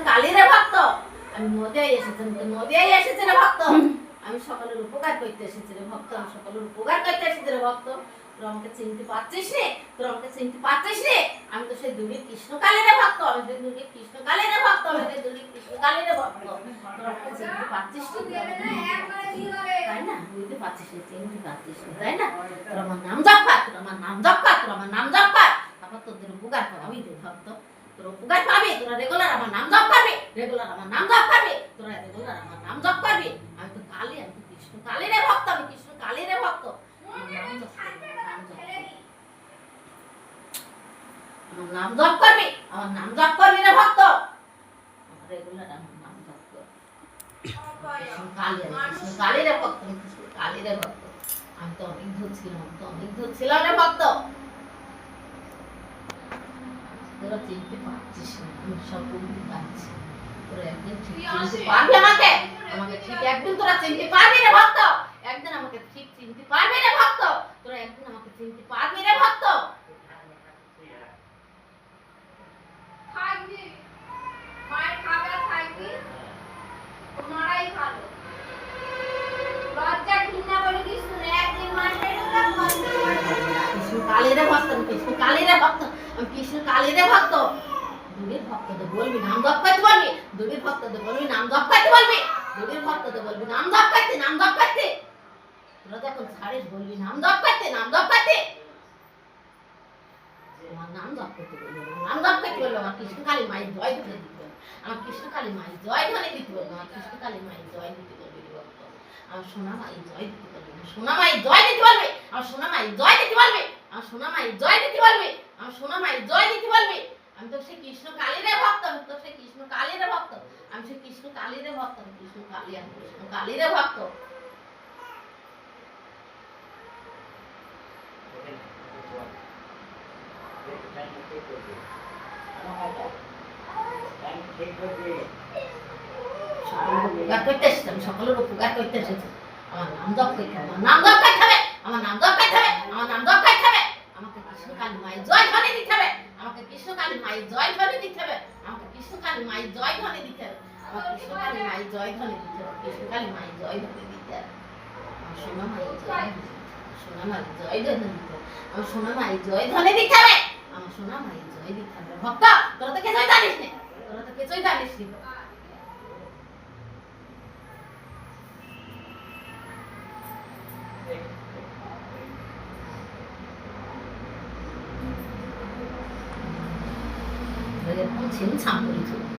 কালীরে ভক্ত। আমি নদিয়ায় এসেছি, নদিয়ায় এসেছি রে ভক্ত। আমি সকলের উপকার করতে এসেছি রে ভক্ত, আমি সকলের উপকার করতে এসেছি রে ভক্ত। তোরা আমাকে চিনতে পারছিস রে? তোরা আমাকে চিনতে পারছিস রে? আমি তো সেই দুর্গের কৃষ্ণকালীরে ভক্ত, আমি সেই দুর্গের কৃষ্ণকালীরে ভক্ত, আমি সেই দুর্গের কৃষ্ণকালীরে ভক্ত। তোরা আমাকে চিনতে পারছিস রে? তাই না? বুঝতে পারছিস রে? চিনতে পারছিস রে? তাই না? তোরা আমার নাম জপ কর, তোরা আমার নাম জপ কর, তোরা আমার নাম জপ কর। তারপর তোদের উপকার পাবি রে ভক্ত। তোরা উপকার পাবি, তোরা রেগুলার আমার নাম জপ করবি, রেগুলার আমার নাম জপ করবি, তোরা রেগুলার আমার নাম জপ করবি। আমি তো কালী, আমি তো কৃষ্ণ কালীরে ভক্ত, আমি কৃষ্ণ কালীরে ভক্ত। আমার নাম জপ করবি, আমার নাম জপ করবি রে ভক্ত। রেগুলার আমার নাম জপ কর। কৃষ্ণ কালী, আমি কৃষ্ণ কালীরে ভক্ত, আমি কৃষ্ণ কালীরে ভক্ত। আমি তো অনেক দূর ছিলাম, আমি তো অনেক দূর ছিলাম রে ভক্ত। তোরা চিনতে পারছিস না, আমি সব বুঝতে পারছি। তোরা একদিন ঠিক চিনতে পারবি আমাকে, আমাকে ঠিক একদিন তোরা চিনতে পারবি রে ভক্ত। একদিন আমাকে ঠিক চিনতে পারবি রে ভক্ত। তোরা একদিন আমাকে চিনতে পারবি রে ভক্ত। থাকবি মায়ের খাবে থাকবি মারাই ভালো লজ্জা ঘৃণা বলে কি শুনে একদিন মারবে কৃষ্ণ কালীরে ভক্ত, আমি কৃষ্ণ কালীরে ভক্ত, আমি কৃষ্ণ কালীরে ভক্ত। দুর্গের ভক্তদের বলবি নাম জপ করতে বলবি, দুর্গের ভক্তদের বলবি নাম জপ করতে বলবি, দুর্গের ভক্তদের বলবি নাম জপ করতে, নাম জপ করতে। তোরা যখন ছাড়িস বলবি নাম জপ করতে, নাম জপ করতে। আমার নাম জপ করতে বলবি, নাম জপ করতে বলবি। আমার কৃষ্ণ কালী মায়ের জয় ধরে দিতে বলবি, আমার কৃষ্ণ কালী মায়ের জয় ধরে দিতে বলবি, আমার কৃষ্ণ কালী মায়ের জয় দিতে বলবি ভক্ত। আমার সোনা মায়ের জয় দিতে বলবি, আমার সোনা মায়ের জয় দিতে বলবি, আমার সোনা মায়ের জয় দিতে বলবি, আমার সোনা মায়ের জয় দিতে বলবি, আমার সোনা মায়ের জয় দিতে বলবি। আমি তো সেই কৃষ্ণ কালীরে ভক্ত, আমি তো সেই কৃষ্ণ কালীরে ভক্ত, আমি সেই কৃষ্ণ কালীরে ভক্ত, আমি কৃষ্ণ কালী, আমি কৃষ্ণ কালীরে ভক্ত। উপকার করতে এসেছি, আমি সকলের উপকার করতে এসেছি। আমার নাম জপ করতে হবে, আমার নাম জপ করতে হবে, আমার নাম জপ করতে হবে, আমার নাম জপ করতে হবে। আমাকে কৃষ্ণ কালী মায়ের জয় ধ্বনি দিতে হবে, আমাকে কৃষ্ণ কালী মায়ের জয় ধ্বনি দিতে হবে, আমাকে কৃষ্ণ কালী মায়ের জয় ধ্বনি দিতে হবে, আমার কৃষ্ণ কালী মায়ের জয় ধ্বনি দিতে হবে, কৃষ্ণ কালী মায়ের জয় ধ্বনি দিতে হবে। আমার সোনা মায়ের জয়, সোনা মায়ের জয় ধ্বনি দিতে হবে, আমার সোনা মায়ের জয় ধ্বনি দিতে হবে, আমার সোনা মায়ের জয় দিতে হবে। ভক্ত তোরা তো কিছুই জানিস না, তোরা তো কিছুই জানিস না। ছিমছাম করেছে